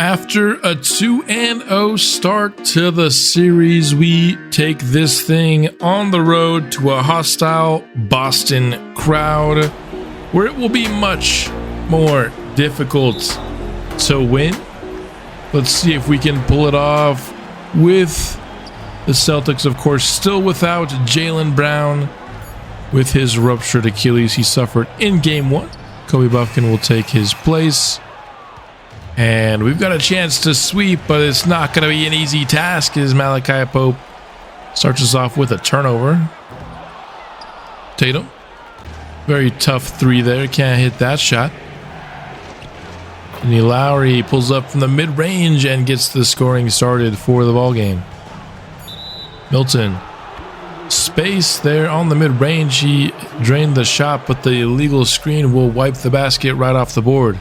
After a 2-0 start to the series, we take this thing on the road to a hostile Boston crowd, where it will be much more difficult to win. Let's see if we can pull it off with the Celtics, of course, still without Jaylen Brown with his ruptured Achilles he suffered in Game 1. Kobe Buffkin will take his place. And we've got a chance to sweep, but it's not going to be an easy task as Malachi Pope starts us off with a turnover. Tatum. Very tough three there. Can't hit that shot. And Lowry pulls up from the mid-range and gets the scoring started for the ballgame. Milton. Space there on the mid-range. He drained the shot, but the illegal screen will wipe the basket right off the board.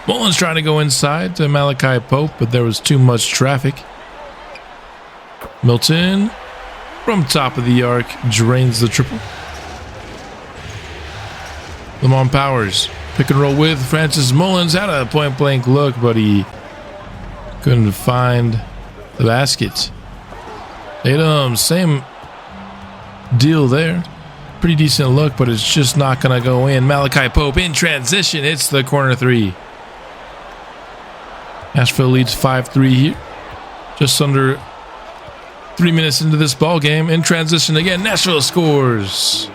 Mullins trying to go inside to Malachi Pope, but there was too much traffic. Milton from top of the arc drains the triple. Lamont Powers pick and roll with Francis Mullins. Had a point blank look, but he couldn't find the basket. Tatum, same deal there. Pretty decent look, but it's just not going to go in. Malachi Pope in transition hits the corner three. Nashville leads 5-3 here. Just under 3 minutes into this ball game. In transition again, Nashville scores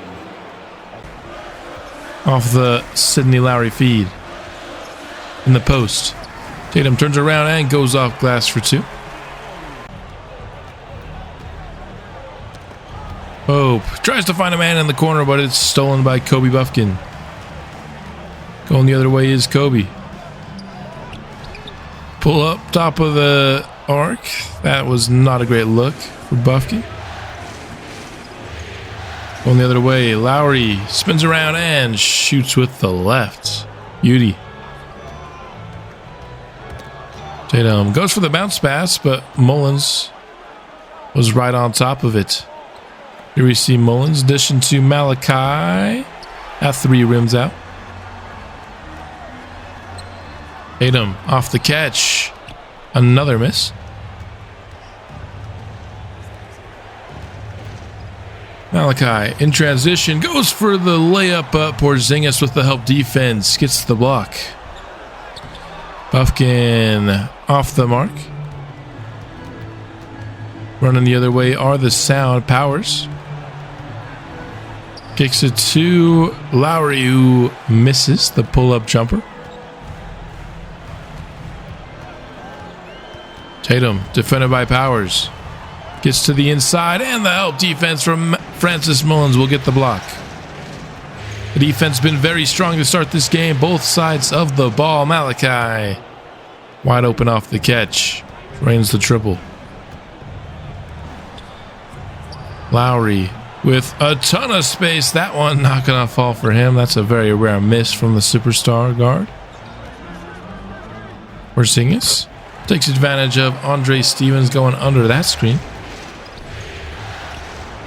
off the Sidney Lowry feed in the post. Tatum turns around and goes off glass for two. Pope tries to find a man in the corner, but it's stolen by Kobe Buffkin. Going the other way is Kobe. Pull up top of the arc. That was not a great look for Buffkin. Going the other way, Lowry spins around and shoots with the left. Beauty. Tatum goes for the bounce pass, but Mullins was right on top of it. Here we see Mullins dishing to Malachi. That three rims out. Tatum off the catch. Another miss. Malachi in transition goes for the layup, but Porzingis with the help defense gets the block. Buffkin off the mark. Running the other way are the Sound. Powers kicks it to Lowry, who misses the pull-up jumper. Tatum defended by Powers. Gets to the inside, and the help defense from Francis Mullins will get the block. The defense been very strong to start this game. Both sides of the ball. Malachi wide open off the catch. Drains the triple. Lowry with a ton of space. That one not going to fall for him. That's a very rare miss from the superstar guard. Porzingis takes advantage of Andre Stevens going under that screen.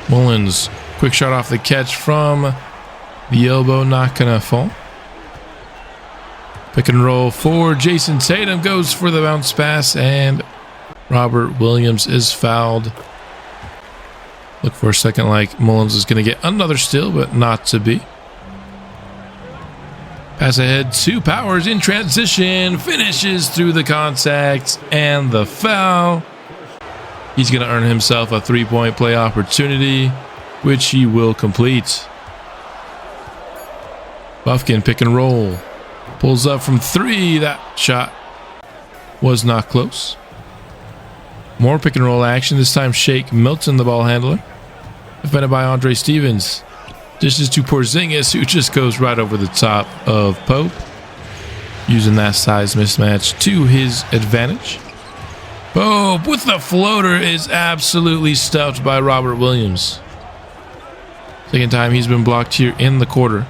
Mullins, quick shot off the catch from the elbow, not gonna fall. Pick and roll for Jason Tatum, goes for the bounce pass, and Robert Williams is fouled. Look for a second like Mullins is gonna get another steal, but not to be. Pass ahead to Powers in transition, finishes through the contact and the foul. He's going to earn himself a three-point play opportunity, which he will complete. Buffkin pick and roll. Pulls up from three. That shot was not close. More pick and roll action. This time Shake Milton, the ball handler. Defended by Andre Stevens. Dishes to Porzingis, who just goes right over the top of Pope. Using that size mismatch to his advantage. Pope with the floater is absolutely stuffed by Robert Williams. Second time he's been blocked here in the quarter.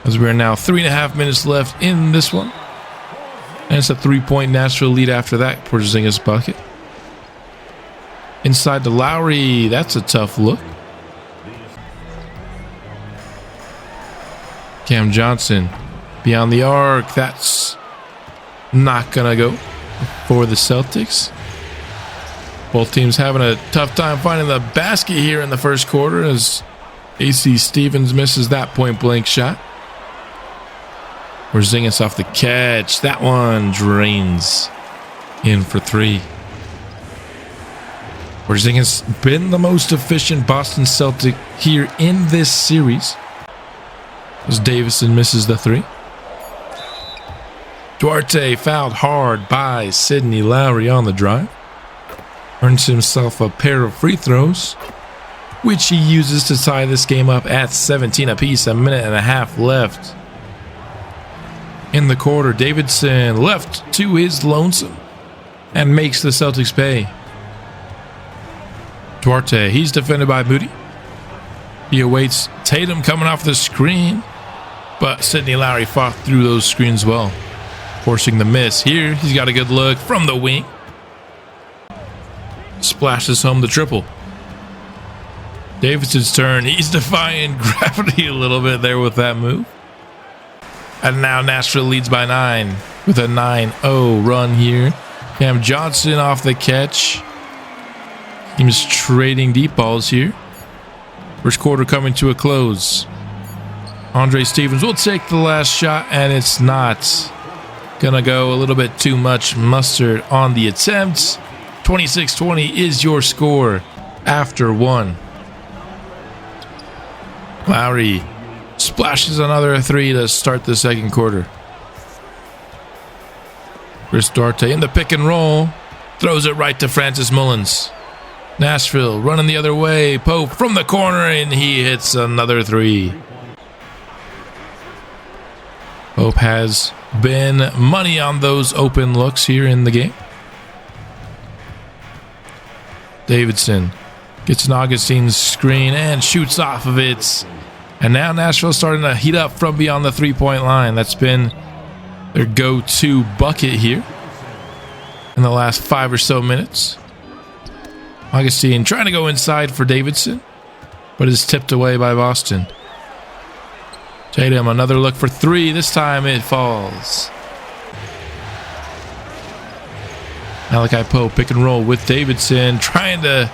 As we are now 3.5 minutes left in this one. And it's a 3-point Nashville lead after that Porzingis bucket. Inside to Lowry. That's a tough look. Cam Johnson beyond the arc. That's not gonna go for the Celtics. Both teams having a tough time finding the basket here in the first quarter as AC Stevens misses that point blank shot. Porzingis off the catch. That one drains in for three. Porzingis been the most efficient Boston Celtic here in this series as Davison misses the three. Duarte fouled hard by Sidney Lowry on the drive. Earns himself a pair of free throws, which he uses to tie this game up at 17 apiece. A minute and a half left in the quarter. Davidson left to his lonesome and makes the Celtics pay. Duarte, he's defended by Moody. He awaits Tatum coming off the screen, but Sidney Lowry fought through those screens well, forcing the miss. Here, he's got a good look from the wing. Splashes home the triple. Davidson's turn. He's defying gravity a little bit there with that move. And now Nashville leads by 9 with a 9-0 run here. Cam Johnson off the catch. Team's trading deep balls here. First quarter coming to a close. Andre Stevens will take the last shot, and it's not gonna go. A little bit too much mustard on the attempt. 26-20 is your score after one. Lowry splashes another three to start the second quarter. Chris Duarte in the pick and roll. Throws it right to Francis Mullins. Nashville running the other way. Pope from the corner, and he hits another three. Pope has been money on those open looks here in the game. Davidson gets an Augustine's screen and shoots off of it. And now Nashville's starting to heat up from beyond the three-point line. That's been their go-to bucket here in the last 5 or so minutes. Augustine trying to go inside for Davidson, but is tipped away by Boston. Tatum, another look for three. This time it falls. Malachi Pope pick and roll with Davidson, trying to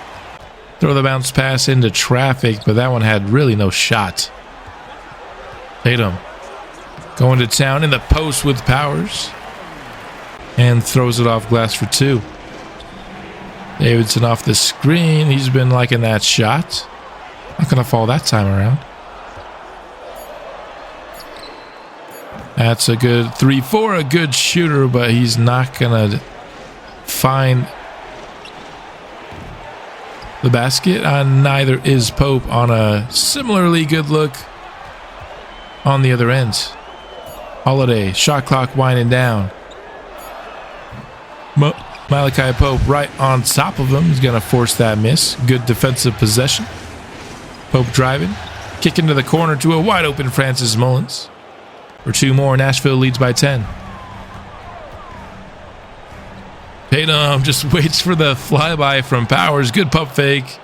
throw the bounce pass into traffic, but that one had really no shot. Tatum going to town in the post with Powers and throws it off glass for two. Davidson off the screen. He's been liking that shot. Not going to fall that time around. That's a good 3-4, a good shooter, but he's not going to find the basket. Neither is Pope on a similarly good look on the other end. Holiday, shot clock winding down. Malachi Pope right on top of him. He's going to force that miss. Good defensive possession. Pope driving. Kick into the corner to a wide open Francis Mullins. For two more, Nashville leads by 10. Tatum just waits for the flyby from Powers. Good pump fake,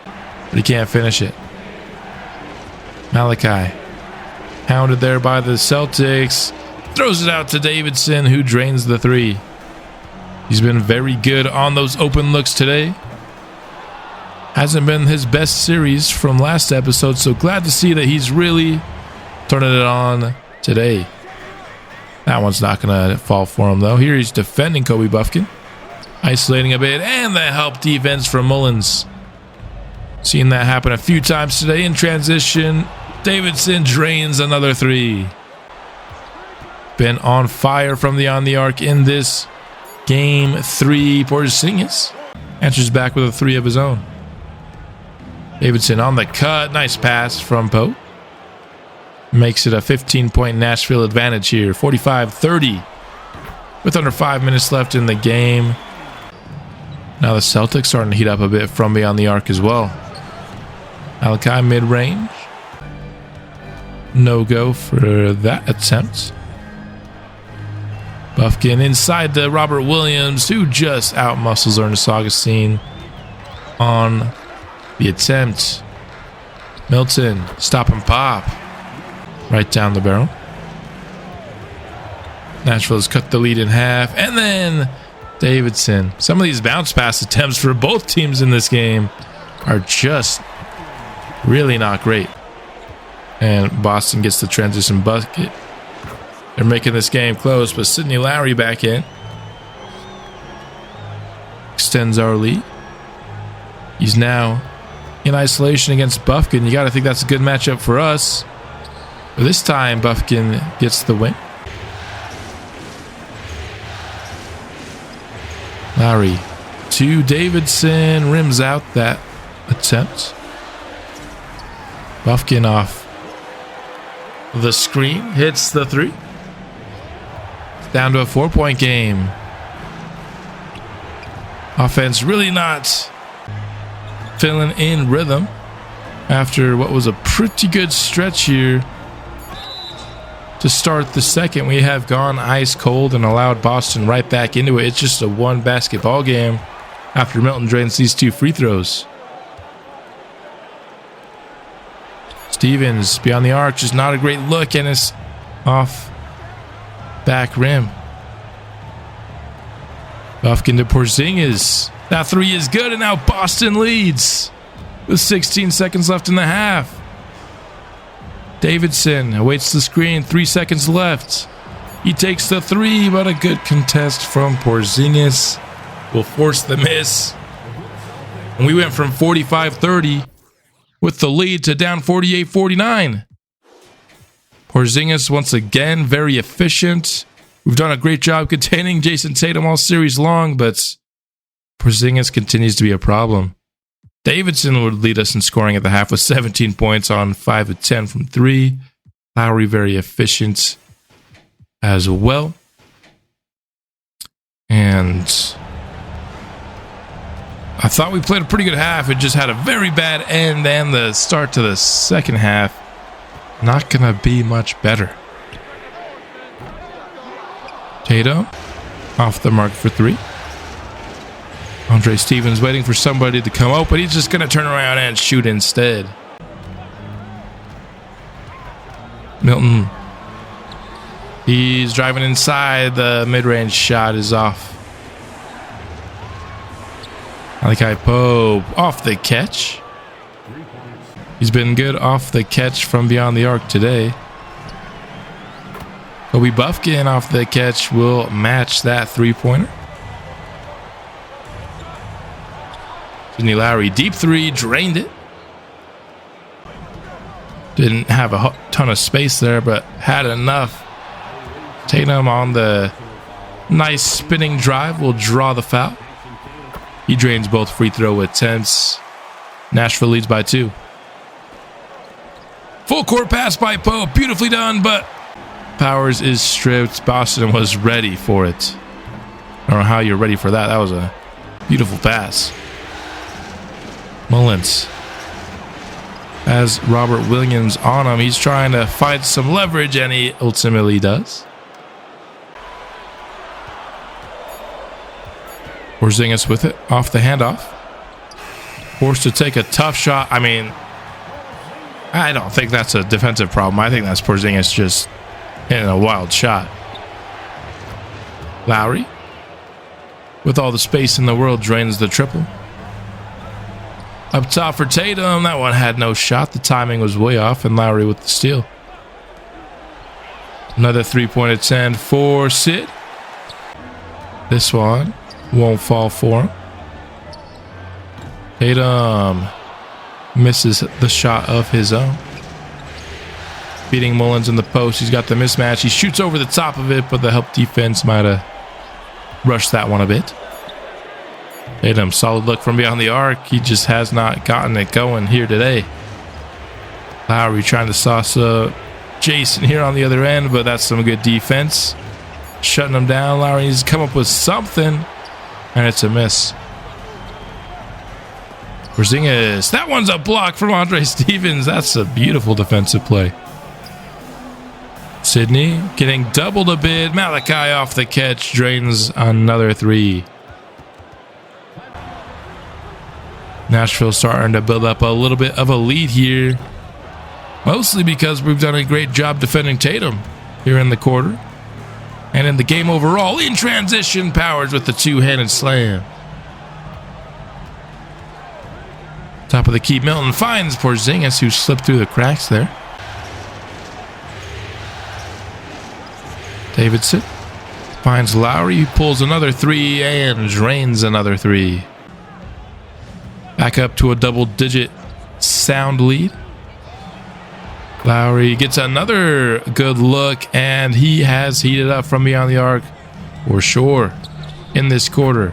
but he can't finish it. Malachi, hounded there by the Celtics. Throws it out to Davidson, who drains the three. He's been very good on those open looks today. Hasn't been his best series from last episode, so glad to see that he's really turning it on today. That one's not going to fall for him, though. Here he's defending Kobe Buffkin. Isolating a bit, and the help defense from Mullins. Seen that happen a few times today in transition. Davidson drains another three. Been on fire from on the arc in this game 3. Porzingis answers back with a three of his own. Davidson on the cut. Nice pass from Pope. Makes it a 15-point Nashville advantage here. 45-30 with under 5 minutes left in the game. Now the Celtics starting to heat up a bit from beyond the arc as well. Malachi mid-range. No go for that attempt. Buffkin inside to Robert Williams, who just out-muscles Ernest Augustine on the attempt. Milton, stop and pop. Right down the barrel. Nashville's cut the lead in half. And then Davidson. Some of these bounce pass attempts for both teams in this game are just really not great. And Boston gets the transition bucket. They're making this game close, but Sidney Lowry back in. Extends our lead. He's now in isolation against Buffkin. You got to think that's a good matchup for us. But this time, Buffkin gets the win. Lowry to Davidson. Rims out that attempt. Buffkin off the screen. Hits the three. Down to a 4-point game. Offense really not filling in rhythm after what was a pretty good stretch here to start the second. We have gone ice cold and allowed Boston right back into it. It's just a one basketball game after Milton drains these 2 free throws. Stevens beyond the arc, just not a great look, and it's off back rim. Buffkin to Porzingis. That three is good, and now Boston leads with 16 seconds left in the half. Davidson awaits the screen, 3 seconds left. He takes the three, but a good contest from Porzingis will force the miss. And we went from 45-30 with the lead to down 48-49. Porzingis once again very efficient. We've done a great job containing Jason Tatum all series long, but Porzingis continues to be a problem. Davidson would lead us in scoring at the half with 17 points on 5 of 10 from 3. Lowry very efficient as well. And I thought we played a pretty good half. It just had a very bad end, and the start to the second half not gonna be much better. Tatum off the mark for 3. Andre Stevens waiting for somebody to come open. He's just going to turn around and shoot instead. Milton. He's driving inside. The mid-range shot is off. Malachi Pope off the catch. He's been good off the catch from beyond the arc today. Kobe Buffkin off the catch will match that three-pointer. Sidney Lowry, deep three, drained it. Didn't have a ton of space there, but had enough. Tatum on the nice spinning drive will draw the foul. He drains both free throw attempts. Nashville leads by 2. Full court pass by Pope, beautifully done, but Powers is stripped. Boston was ready for it. I don't know how you're ready for that. That was a beautiful pass. Mullins has Robert Williams on him. He's trying to find some leverage, and he ultimately does. Porzingis with it off the handoff. Forced to take a tough shot. I mean, I don't think that's a defensive problem. I think that's Porzingis just hitting a wild shot. Lowry, with all the space in the world, drains the triple. Up top for Tatum. That one had no shot. The timing was way off, and Lowry with the steal. Another three-point attempt for Sid. This one won't fall for him. Tatum misses the shot of his own. Beating Mullins in the post. He's got the mismatch. He shoots over the top of it, but the help defense might have rushed that one a bit. Tatum, solid look from beyond the arc. He just has not gotten it going here today. Lowry trying to sauce up Jason here on the other end, but that's some good defense. Shutting him down. Lowry needs to come up with something, and it's a miss. Porzingis. That one's a block from Andre Stevens. That's a beautiful defensive play. Sidney getting doubled a bit. Malachi off the catch. Drains another three. Nashville starting to build up a little bit of a lead here. Mostly because we've done a great job defending Tatum here in the quarter. And in the game overall, in transition, Powers with the two-handed slam. Top of the key, Milton finds Porzingis, who slipped through the cracks there. Davidson finds Lowry, who pulls another three and drains another three. Back up to a double-digit Sound lead. Lowry gets another good look, and he has heated up from beyond the arc for sure in this quarter.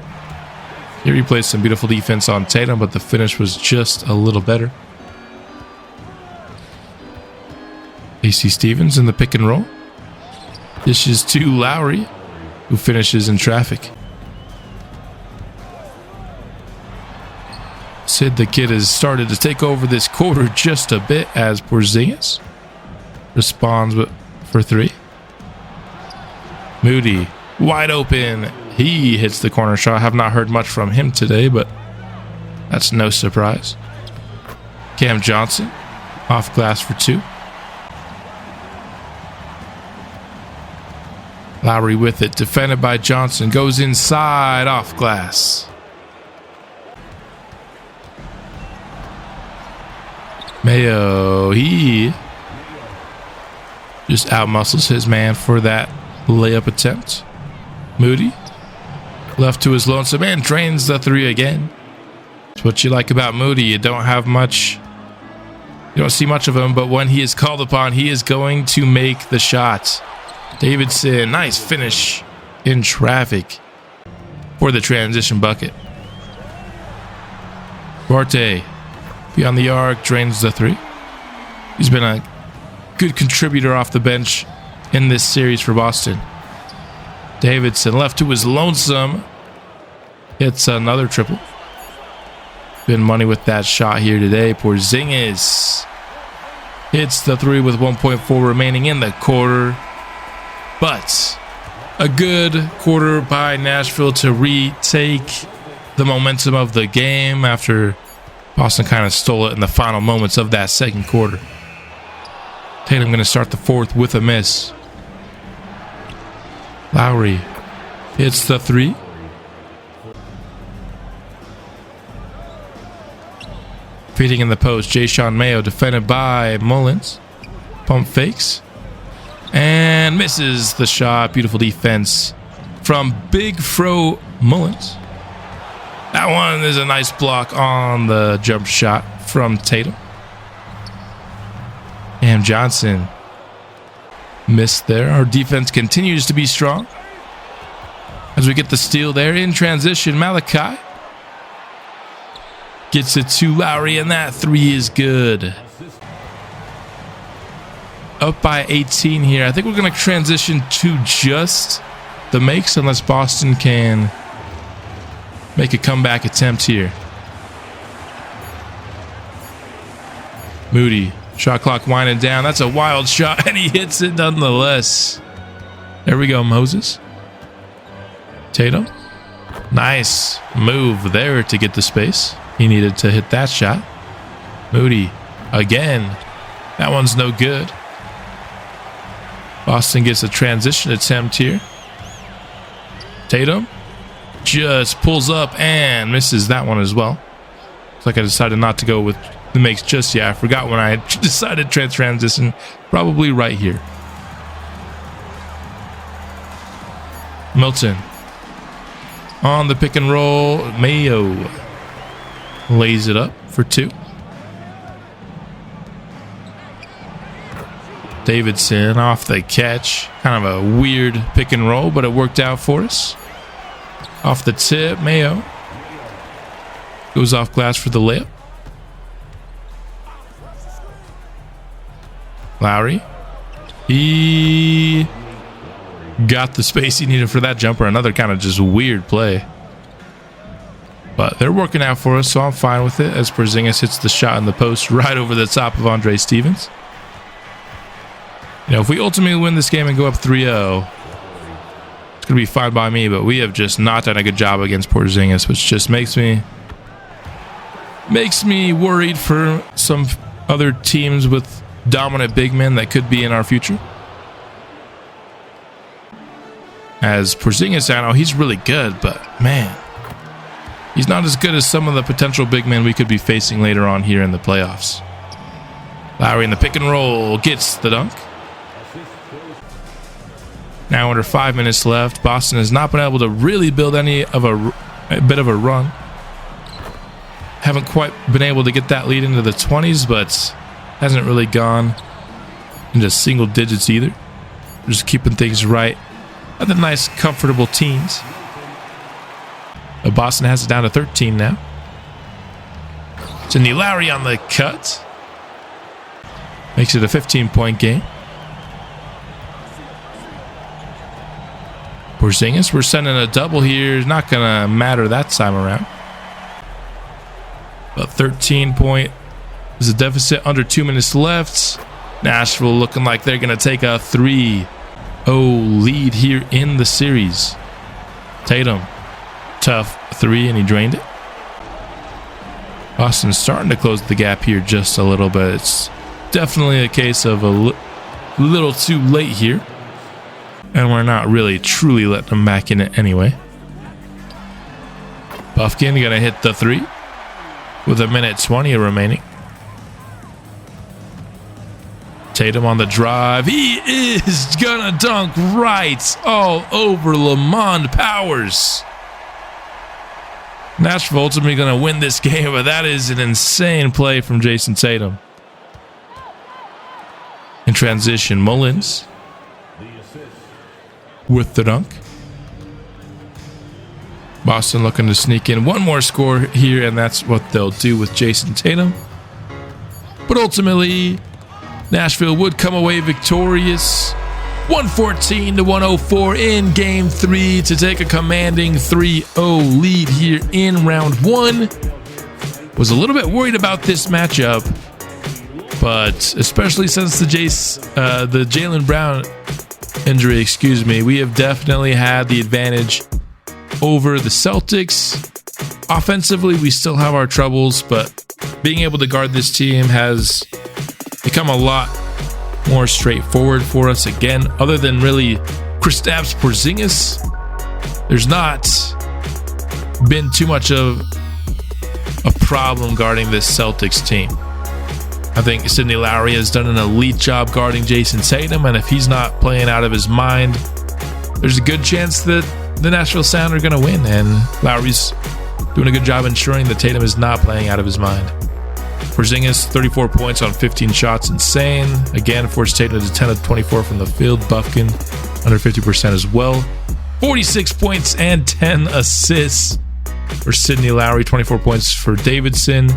Here he plays some beautiful defense on Tatum, but the finish was just a little better. AC Stevens in the pick and roll. Dishes to Lowry, who finishes in traffic. Sid the Kid has started to take over this quarter just a bit as Porzingis responds for three. Moody wide open. He hits the corner shot. Have not heard much from him today, but that's no surprise. Cam Johnson off glass for two. Lowry with it, defended by Johnson, goes inside off glass. Mayo, he just outmuscles his man for that layup attempt. Moody left to his lonesome and drains the three again. That's what you like about Moody. You don't see much of him, but when he is called upon, he is going to make the shot. Davidson, nice finish in traffic for the transition bucket. Duarte, beyond the arc, drains the three. He's been a good contributor off the bench in this series for Boston. Davidson left to his lonesome. Hits another triple. Good money with that shot here today. Porzingis hits the three with 1.4 remaining in the quarter. But a good quarter by Nashville to retake the momentum of the game after Boston kind of stole it in the final moments of that second quarter. Tatum going to start the fourth with a miss. Lowry hits the three. Feeding in the post, Jayshawn Mayo defended by Mullins. Pump fakes. And misses the shot. Beautiful defense from Big Fro Mullins. That one is a nice block on the jump shot from Tatum. Cam Johnson missed there. Our defense continues to be strong. As we get the steal there in transition, Malachi gets it to Lowry, and that three is good. Up by 18 here. I think we're going to transition to just the makes unless Boston can make a comeback attempt here. Moody, shot clock winding down. That's a wild shot, and he hits it nonetheless. There we go, Moses. Tatum. Nice move there to get the space. He needed to hit that shot. Moody again. That one's no good. Boston gets a transition attempt here. Tatum just pulls up and misses that one as well. Looks like I decided not to go with the makes just yet. I forgot when I decided transition. Probably right here. Milton on the pick and roll. Mayo lays it up for two. Davidson off the catch. Kind of a weird pick and roll, but it worked out for us. Off the tip, Mayo goes off glass for the layup. Lowry. He got the space he needed for that jumper. Another kind of just weird play. But they're working out for us, so I'm fine with it as Porzingis hits the shot in the post right over the top of Andre Stevens. You know, if we ultimately win this game and go up 3-0, it's going to be fine by me, but we have just not done a good job against Porzingis, which just makes me worried for some other teams with dominant big men that could be in our future. As Porzingis, I know he's really good, but man, he's not as good as some of the potential big men we could be facing later on here in the playoffs. Lowry in the pick and roll gets the dunk. Now under 5 minutes left, Boston has not been able to really build any of a bit of a run. Haven't quite been able to get that lead into the 20s, but hasn't really gone into single digits either. Just keeping things right at the nice, comfortable teens. But Boston has it down to 13 now. Sidney Lowry on the cut. Makes it a 15-point game. Porzingis, we're sending a double here. Not going to matter that time around. But 13-point is a deficit under 2 minutes left. Nashville looking like they're going to take a 3-0 lead here in the series. Tatum, tough three, and he drained it. Boston's starting to close the gap here just a little bit. It's definitely a case of a little too late here. And we're not really truly letting them back in it anyway. Buffkin going to hit the three with 1:20 remaining. Tatum on the drive. He is going to dunk right all over Lamond Powers. Nashville ultimately going to win this game, but that is an insane play from Jason Tatum. In transition, Mullins with the dunk. Boston looking to sneak in one more score here, and that's what they'll do with Jason Tatum. But ultimately, Nashville would come away victorious, 114-104 in Game 3 to take a commanding 3-0 lead here in Round 1. Was a little bit worried about this matchup, but especially since the Jaylen Brown injury, we have definitely had the advantage over the Celtics. Offensively, we still have our troubles, but being able to guard this team has become a lot more straightforward for us again. Other than really Kristaps Porzingis, there's not been too much of a problem guarding this Celtics team. I think Sidney Lowry has done an elite job guarding Jason Tatum, and if he's not playing out of his mind, there's a good chance that the Nashville Sound are going to win, and Lowry's doing a good job ensuring that Tatum is not playing out of his mind. Porzingis, 34 points on 15 shots, insane. Again, forced Tatum to 10 of 24 from the field. Buffkin, under 50% as well. 46 points and 10 assists for Sidney Lowry, 24 points for Davidson.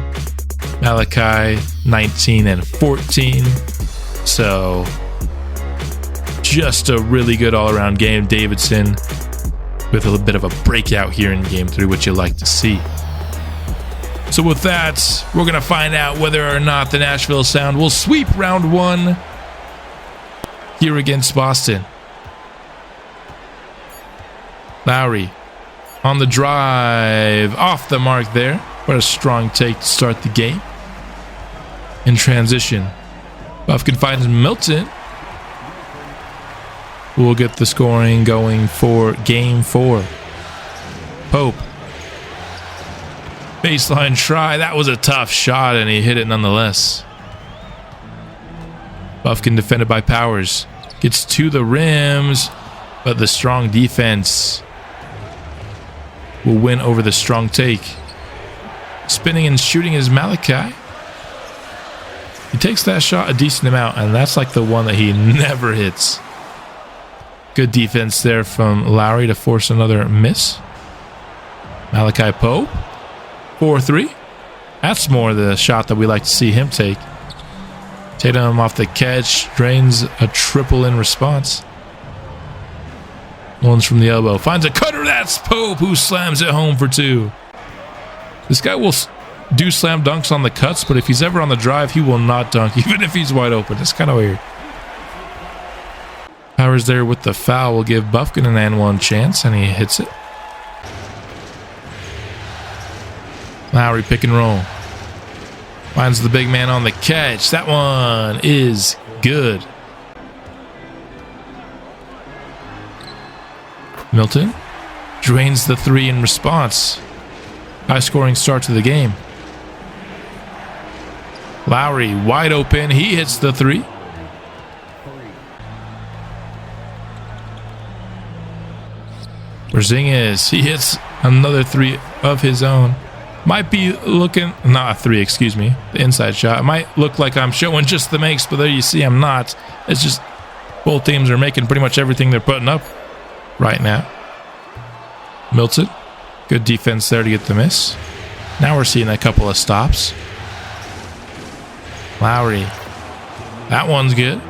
Malachi, 19 and 14. So, just a really good all-around game. Davidson with a little bit of a breakout here in Game 3, which you like to see. So with that, we're going to find out whether or not the Nashville Sound will sweep Round 1 here against Boston. Lowry on the drive, off the mark there. What a strong take to start the game. In transition, Buffkin finds Milton, who will get the scoring going for Game 4. Pope. Baseline try. That was a tough shot, and he hit it nonetheless. Buffkin defended by Powers. Gets to the rims, but the strong defense will win over the strong take. Spinning and shooting is Malachi. He takes that shot a decent amount, and that's like the one that he never hits. Good defense there from Lowry to force another miss. Malachi Pope, 4-3. That's more the shot that we like to see him take. Tatum off the catch, drains a triple in response. Mullins from the elbow, finds a cutter. That's Pope, who slams it home for 2. This guy will do slam dunks on the cuts, but if he's ever on the drive, he will not dunk, even if he's wide open. It's kind of weird. Powers there with the foul will give Buffkin an and one chance, and he hits it. Lowry pick and roll. Finds the big man on the catch. That one is good. Milton drains the three in response. High scoring start to the game. Lowry wide open. He hits the three. Porzingis, he hits another three of his own. Might be looking, not a three, excuse me, the inside shot. It might look like I'm showing just the makes, but there you see I'm not. It's just both teams are making pretty much everything they're putting up right now. Milton, good defense there to get the miss. Now we're seeing a couple of stops. Lowry, that one's good.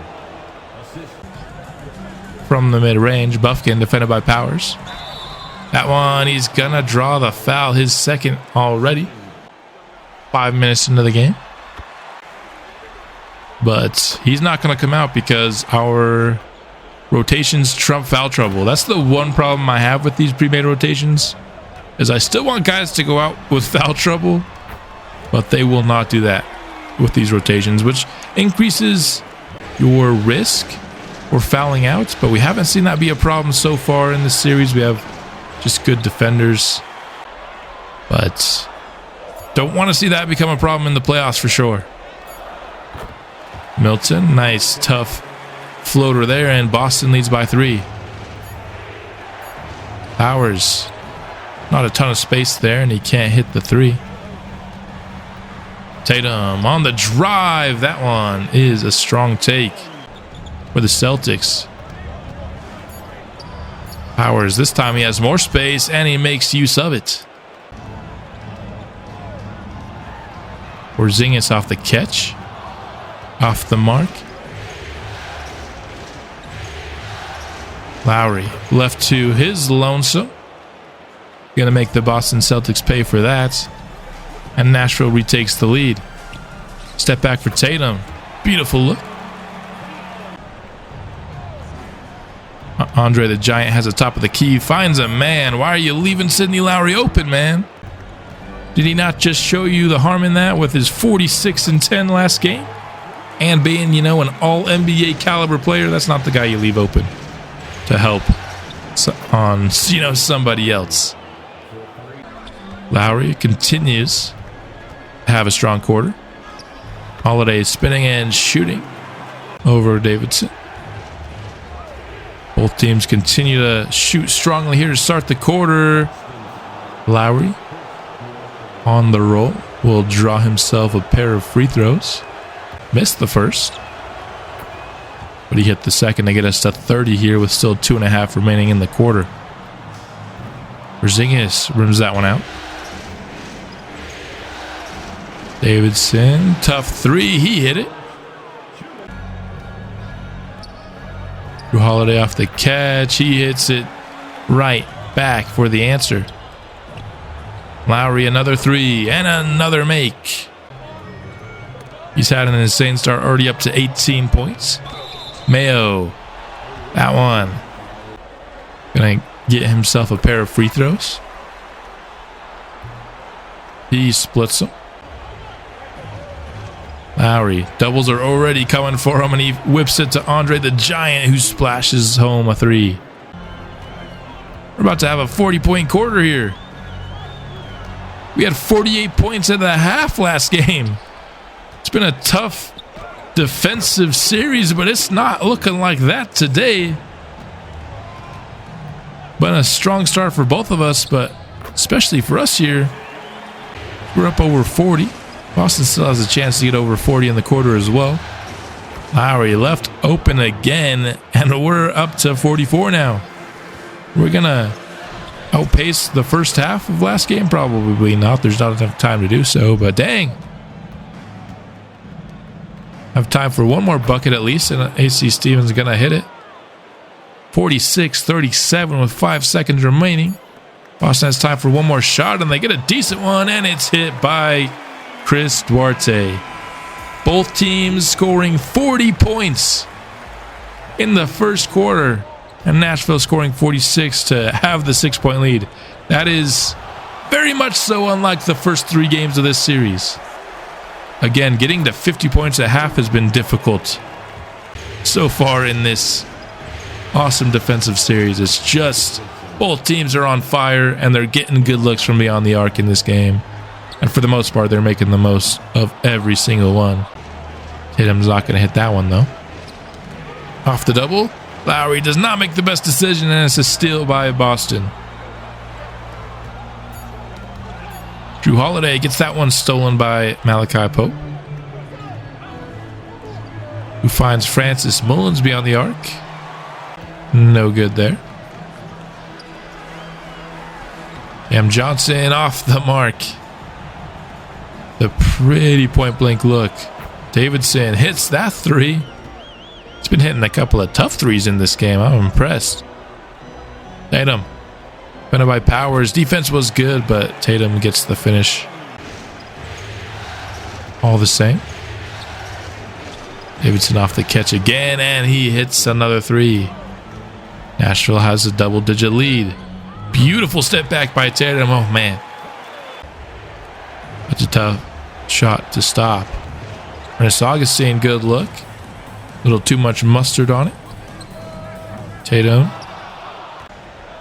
From the mid-range, Buffkin defended by Powers. That one, he's gonna draw the foul, his second already. 5 minutes into the game. But he's not gonna come out because our rotations trump foul trouble. That's the one problem I have with these pre-made rotations, is I still want guys to go out with foul trouble, but they will not do that with these rotations, which increases your risk for fouling out, but we haven't seen that be a problem so far in this series. We have just good defenders, but don't want to see that become a problem in the playoffs for sure. Milton, nice tough floater there, and Boston leads by 3. Powers, not a ton of space there, and he can't hit the 3. Tatum on the drive. That one is a strong take for the Celtics. Powers, this time he has more space and he makes use of it. Porzingis off the catch. Off the mark. Lowry left to his lonesome. Gonna make the Boston Celtics pay for that. And Nashville retakes the lead. Step back for Tatum. Beautiful look. Andre the Giant has the top of the key, finds a man. Why are you leaving Sidney Lowry open, man? Did he not just show you the harm in that with his 46 and 10 last game? And being, you know, an all-NBA caliber player, that's not the guy you leave open to help on, you know, somebody else. Lowry continues to have a strong quarter. Holiday spinning and shooting over Davidson. Both teams continue to shoot strongly here to start the quarter. Lowry on the roll will draw himself a pair of free throws. Missed the first, but he hit the second to get us to 30 here with still 2.5 remaining in the quarter. Porzingis rims that one out. Davidson, tough 3, he hit it. Drew Holiday off the catch. He hits it right back for the answer. Lowry, another 3 and another make. He's had an insane start, already up to 18 points. Mayo, that one. Gonna get himself a pair of free throws. He splits them. Lowry, doubles are already coming for him, and he whips it to Andre the Giant, who splashes home a 3. We're about to have a 40-point quarter here. We had 48 points at the half last game. It's been a tough defensive series, but it's not looking like that today. Been a strong start for both of us, but especially for us here. We're up over 40. Boston still has a chance to get over 40 in the quarter as well. Lowry left open again, and we're up to 44 now. We're going to outpace the first half of last game? Probably not. There's not enough time to do so, but dang. Have time for one more bucket at least, and AC Stevens is going to hit it. 46-37 with 5 seconds remaining. Boston has time for one more shot, and they get a decent one, and it's hit by Chris Duarte. Both teams scoring 40 points in the first quarter, and Nashville scoring 46 to have the 6-point lead. That is very much so unlike the first 3 games of this series. Again, getting to 50 points at half has been difficult so far in this awesome defensive series. It's just Both teams are on fire, and they're getting good looks from beyond the arc in this game. And for the most part, they're making the most of every single one. Tatum's not going to hit that one, though. Off the double. Lowry does not make the best decision, and it's a steal by Boston. Drew Holiday gets that one stolen by Malachi Pope, who finds Francis Mullins beyond the arc. No good there. Cam Johnson off the mark. The pretty point-blank look. Davidson hits that three. He's been hitting a couple of tough threes in this game. I'm impressed. Tatum. Defended by Powers. Defense was good, but Tatum gets the finish. All the same. Davidson off the catch again, and he hits another three. Nashville has a double-digit lead. Beautiful step back by Tatum. Oh, man. That's a tough shot to stop. Ernest Augustine, good look. A little too much mustard on it. Tatum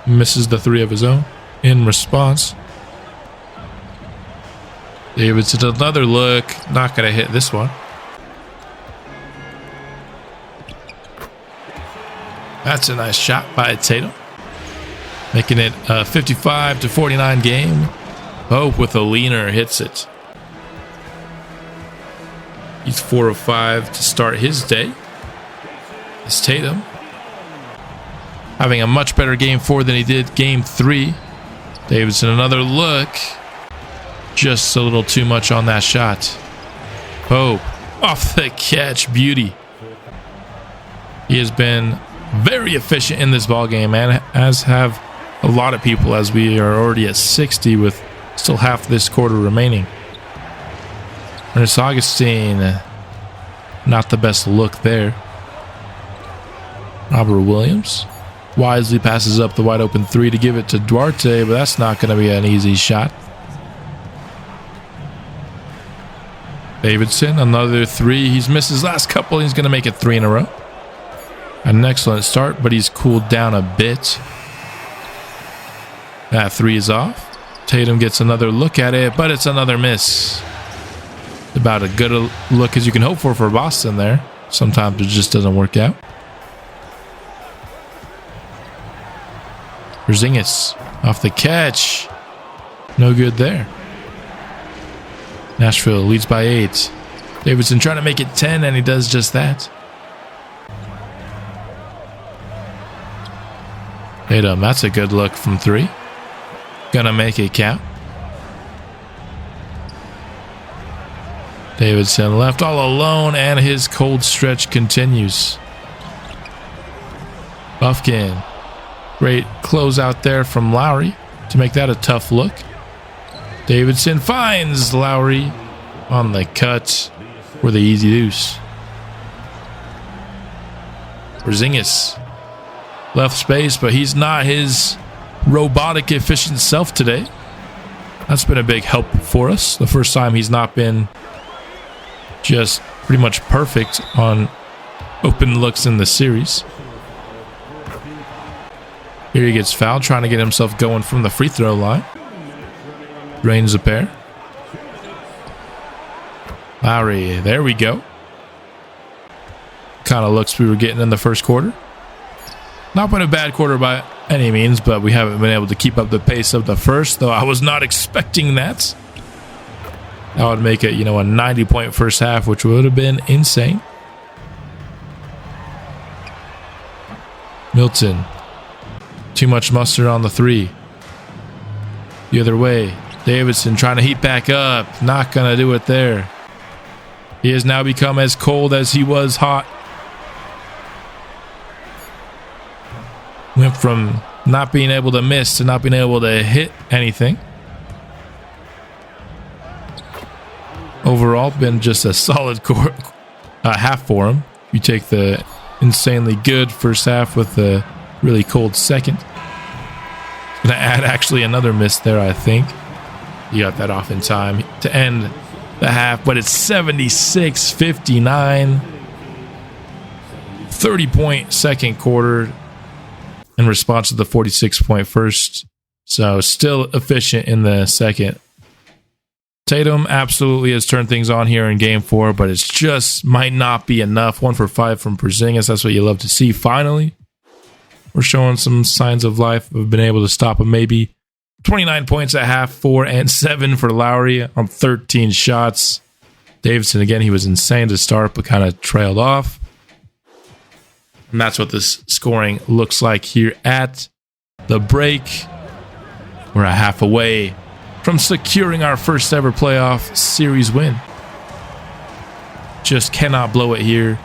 misses the three of his own in response. Davidson, another look. Not going to hit this one. That's a nice shot by Tatum. Making it a 55-49 game. Pope with a leaner hits it. He's 4 of 5 to start his day. It's Tatum having a much better game 4 than he did game 3. Davidson, another look. Just a little too much on that shot. Pope off the catch. Beauty. He has been very efficient in this ball game, and as have a lot of people, as we are already at 60 with still half this quarter remaining. Ernest Augustine, not the best look there. Robert Williams wisely passes up the wide open three to give it to Duarte, but that's not going to be an easy shot. Davidson, another three. He's missed his last couple. He's going to make it 3 in a row. An excellent start, but he's cooled down a bit. That three is off. Tatum gets another look at it, but it's another miss. About as good a look as you can hope for Boston there. Sometimes it just doesn't work out. Porzingis off the catch. No good there. Nashville leads by 8. Davidson trying to make it 10, and he does just that. Tatum, that's a good look from 3. Gonna make it count. Davidson left all alone, and his cold stretch continues. Buffkin. Great close out there from Lowry to make that a tough look. Davidson finds Lowry on the cut for the easy deuce. Porzingis. Left space, but he's not his robotic efficient self today. That's been a big help for us. The first time he's not been just pretty much perfect on open looks in the series. Here he gets fouled, trying to get himself going from the free throw line. Drains a pair. Lowry, there we go. Kind of looks we were getting in the first quarter. Not been a bad quarter by any means, but we haven't been able to keep up the pace of the first, though I was not expecting that. That would make it, a 90-point first half, which would have been insane. Milton. Too much mustard on the 3. The other way. Davidson trying to heat back up. Not going to do it there. He has now become as cold as he was hot. Went from not being able to miss to not being able to hit anything. Overall, been just a solid half for him. You take the insanely good first half with the really cold second. Gonna add actually another miss there, I think. You got that off in time to end the half, but it's 76-59. 30-point second quarter. in response to the 46-point first. So still efficient in the second. Tatum absolutely has turned things on here in game 4, but it's just might not be enough. 1 for 5 from Porzingis. That's what you love to see. Finally, we're showing some signs of life. We've been able to stop him maybe. 29 points at half, 4 and 7 for Lowry on 13 shots. Davidson, again, he was insane to start, but kind of trailed off. And that's what this scoring looks like here at the break. We're a half away from securing our first ever playoff series win. Just cannot blow it here.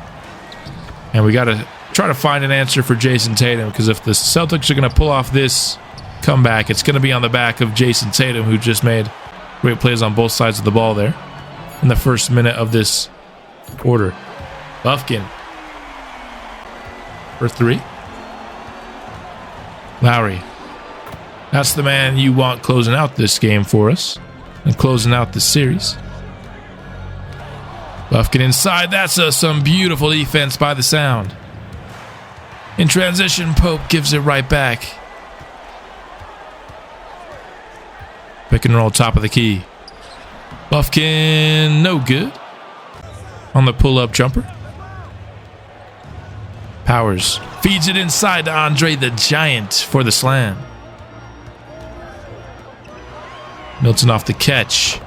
And we got to try to find an answer for Jason Tatum, because if the Celtics are going to pull off this comeback, it's going to be on the back of Jason Tatum, who just made great plays on both sides of the ball there in the first minute of this quarter. Buffkin for 3. Lowry. That's the man you want closing out this game for us and closing out the series. Buffkin inside. That's some beautiful defense by the Sound. In transition, Pope gives it right back. Pick and roll, top of the key. Buffkin, no good. On the pull-up jumper. Powers feeds it inside to Andre the Giant for the slam. Milton off the catch.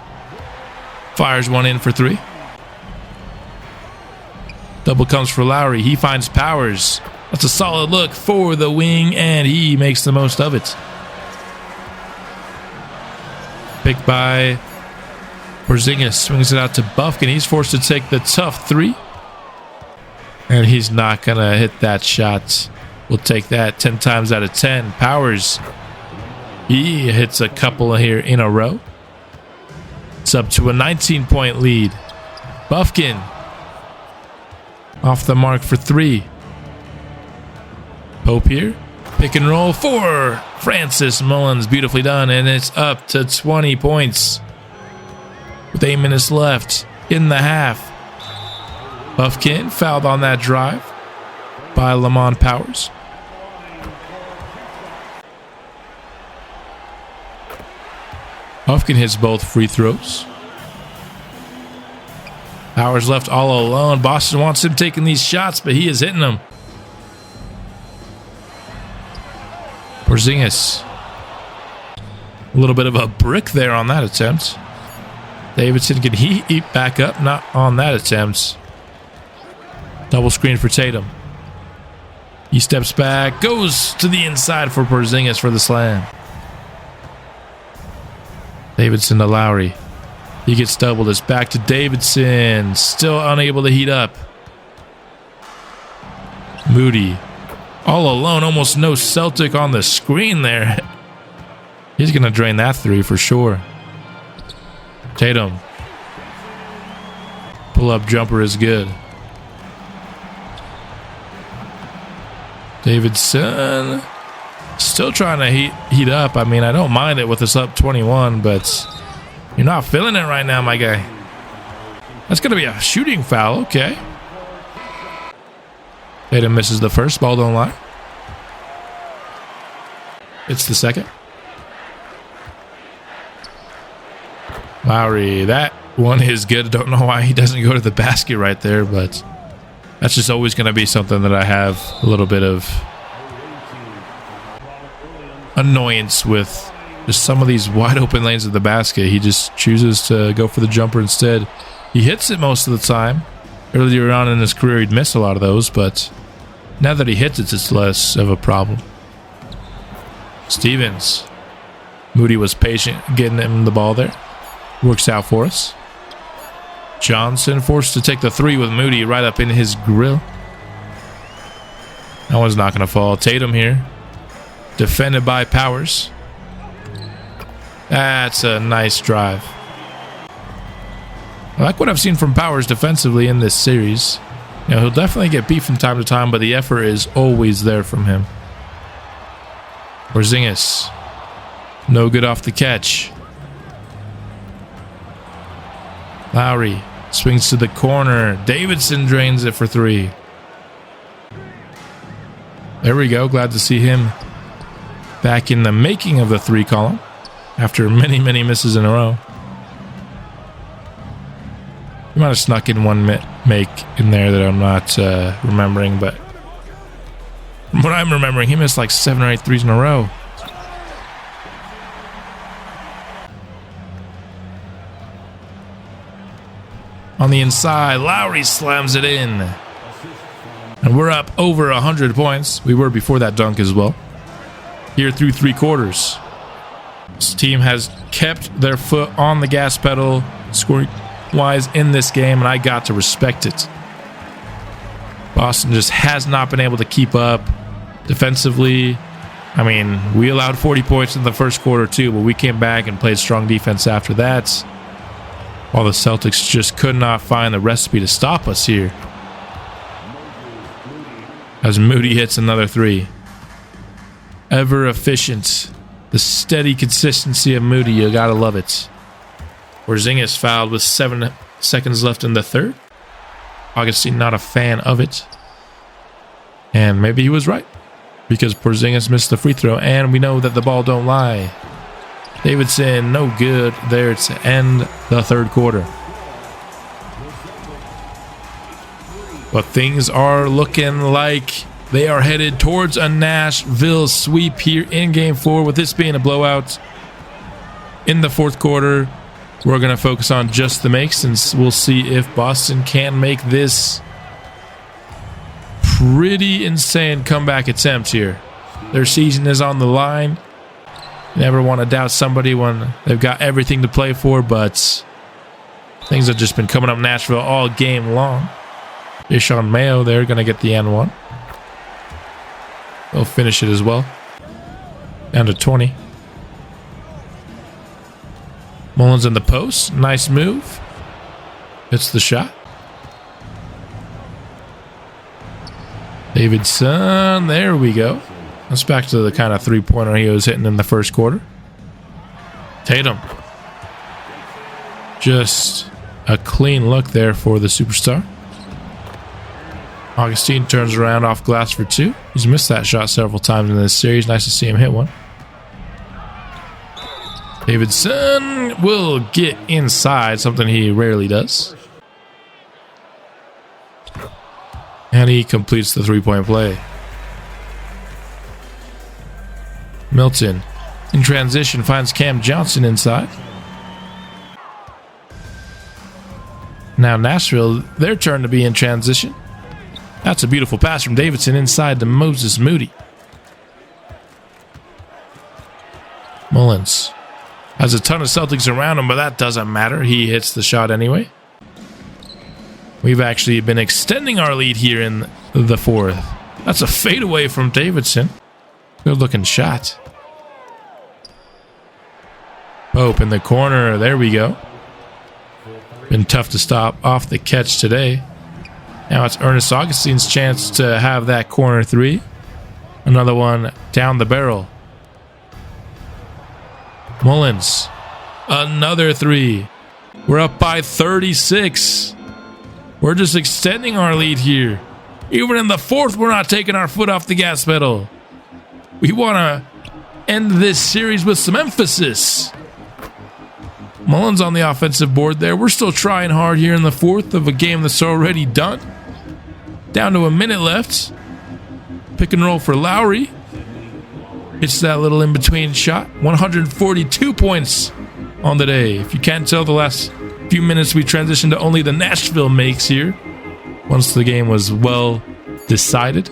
Fires one in for 3. Double comes for Lowry. He finds Powers. That's a solid look for the wing, and he makes the most of it. Picked by Porzingis. Swings it out to Buffkin. He's forced to take the tough 3. And he's not going to hit that shot. We'll take that 10 times out of 10. Powers. He hits a couple here in a row. It's up to a 19-point lead. Buffkin. Off the mark for 3. Pope here. Pick and roll for Francis Mullins. Beautifully done. And it's up to 20 points. With 8 minutes left in the half. Buffkin fouled on that drive by Lamont Powers. Buffkin hits both free throws. Powers left all alone. Boston wants him taking these shots, but he is hitting them. Porzingis. A little bit of a brick there on that attempt. Davidson, can he eat back up? Not on that attempt. Double screen for Tatum. He steps back, goes to the inside for Porzingis for the slam. Davidson to Lowry. He gets doubled. It's back to Davidson. Still unable to heat up. Moody. All alone. Almost no Celtic on the screen there. He's going to drain that 3 for sure. Tatum. Pull-up jumper is good. Davidson still trying to heat up. I mean, I don't mind it with us up 21, but you're not feeling it right now, my guy. That's going to be a shooting foul. Okay. Tatum misses the first. Ball don't lie. It's the second. Lowry. That one is good. Don't know why he doesn't go to the basket right there, but that's just always going to be something that I have a little bit of annoyance with. Just some of these wide open lanes of the basket. He just chooses to go for the jumper instead. He hits it most of the time. Earlier on in his career, he'd miss a lot of those, but now that he hits it, it's less of a problem. Stevens. Moody was patient getting him the ball there. Works out for us. Johnson forced to take the 3 with Moody right up in his grill. That one's not going to fall. Tatum here. Defended by Powers. That's a nice drive. I like what I've seen from Powers defensively in this series. You know, he'll definitely get beat from time to time, but the effort is always there from him. Porzingis. No good off the catch. Lowry swings to the corner. Davidson drains it for 3. There we go. Glad to see him back in the making of the 3 column after many, many misses in a row. He might have snuck in one make in there that I'm not remembering, but from what I'm remembering, he missed like 7 or 8 threes in a row. On the inside, Lowry slams it in. And we're up over 100 points. We were before that dunk as well. Here through 3 quarters. This team has kept their foot on the gas pedal, scoring-wise in this game, and I got to respect it. Boston just has not been able to keep up defensively. I mean, we allowed 40 points in the first quarter too, but we came back and played strong defense after that. While the Celtics just could not find the recipe to stop us here. As Moody hits another 3. Ever efficient. The steady consistency of Moody, you gotta love it. Porzingis fouled with 7 seconds left in the third. Augustine not a fan of it. And maybe he was right, because Porzingis missed the free throw, and we know that the ball don't lie. Davidson, no good there to end the third quarter. But things are looking like they are headed towards a Nashville sweep here in Game 4, with this being a blowout. In the fourth quarter, we're going to focus on just the makes, and we'll see if Boston can make this pretty insane comeback attempt here. Their season is on the line. Never want to doubt somebody when they've got everything to play for, but things have just been coming up Nashville all game long. Ishan Mayo, they're going to get the N1. They'll finish it as well. Down to 20. Mullins in the post. Nice move. Hits the shot. Davidson, there we go. That's back to the kind of 3-pointer he was hitting in the first quarter. Tatum. Just a clean look there for the superstar. Augustine turns around off glass for 2. He's missed that shot several times in this series. Nice to see him hit one. Davidson will get inside, something he rarely does. And he completes the 3-point play. Milton in transition finds Cam Johnson inside. Now Nashville, their turn to be in transition. That's a beautiful pass from Davidson inside to Moses Moody. Mullins has a ton of Celtics around him, but that doesn't matter. He hits the shot anyway. We've actually been extending our lead here in the fourth. That's a fadeaway from Davidson. Good looking shot. Pope in the corner. There we go. Been tough to stop off the catch today. Now it's Ernest Augustine's chance to have that corner 3. Another one down the barrel. Mullins. Another 3. We're up by 36. We're just extending our lead here. Even in the fourth, we're not taking our foot off the gas pedal. We want to end this series with some emphasis. Mullins on the offensive board there. We're still trying hard here in the fourth of a game that's already done. Down to a minute left. Pick and roll for Lowry. Hits that little in-between shot. 142 points on the day. If you can't tell, the last few minutes we transitioned to only the Nashville makes here, once the game was well decided.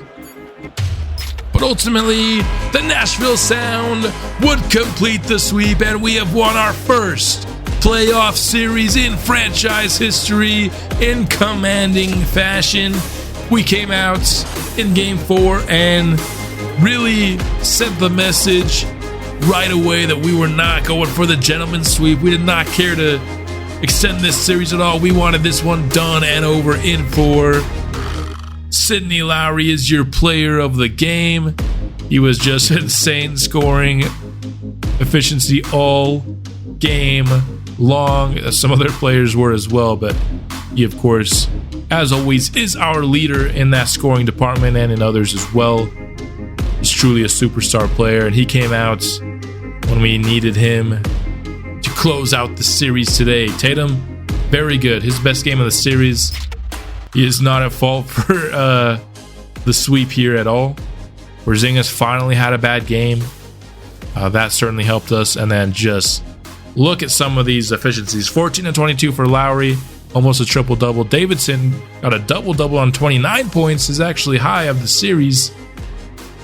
But ultimately, the Nashville Sound would complete the sweep, and we have won our first playoff series in franchise history in commanding fashion. We came out in Game 4 and really sent the message right away that we were not going for the gentleman's sweep. We did not care to extend this series at all. We wanted this one done and over in 4. Sidney Lowry is your player of the game. He was just insane scoring efficiency all game long. Some other players were as well, but he, of course, as always, is our leader in that scoring department and in others as well. truly a superstar player, and he came out when we needed him to close out the series today. Tatum, very good. His best game of the series. He is not at fault for the sweep here at all. Porzingis finally had a bad game. That certainly helped us. And then just look at some of these efficiencies. 14 and 22 for Lowry, almost a triple-double. Davidson got a double-double on 29 points, is actually high of the series.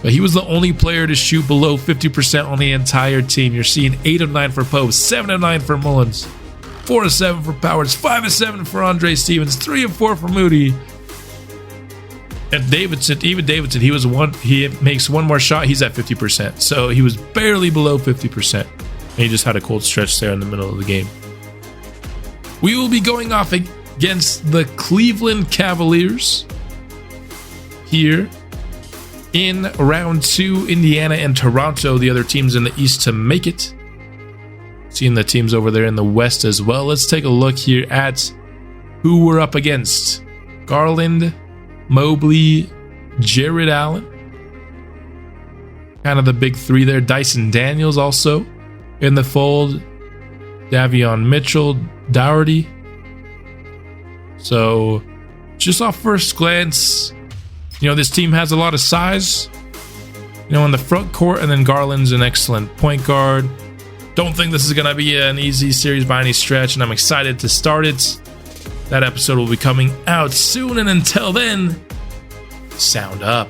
But he was the only player to shoot below 50% on the entire team. You're seeing 8 of 9 for Pope, 7 of 9 for Mullins, 4 of 7 for Powers, 5 of 7 for Andre Stevens, 3 of 4 for Moody. And Davidson, even Davidson, he makes one more shot, he's at 50%. So he was barely below 50%. And he just had a cold stretch there in the middle of the game. We will be going off against the Cleveland Cavaliers here in round 2. Indiana and Toronto, the other teams in the East to make it. Seeing the teams over there in the West as well. Let's take a look here at who we're up against. Garland, Mobley, Jared Allen. Kind of the big three there. Dyson Daniels also in the fold. Davion Mitchell, Dougherty. So, just off first glance, this team has a lot of size, in the front court, and then Garland's an excellent point guard. Don't think this is going to be an easy series by any stretch, and I'm excited to start it. That episode will be coming out soon, and until then, sound up.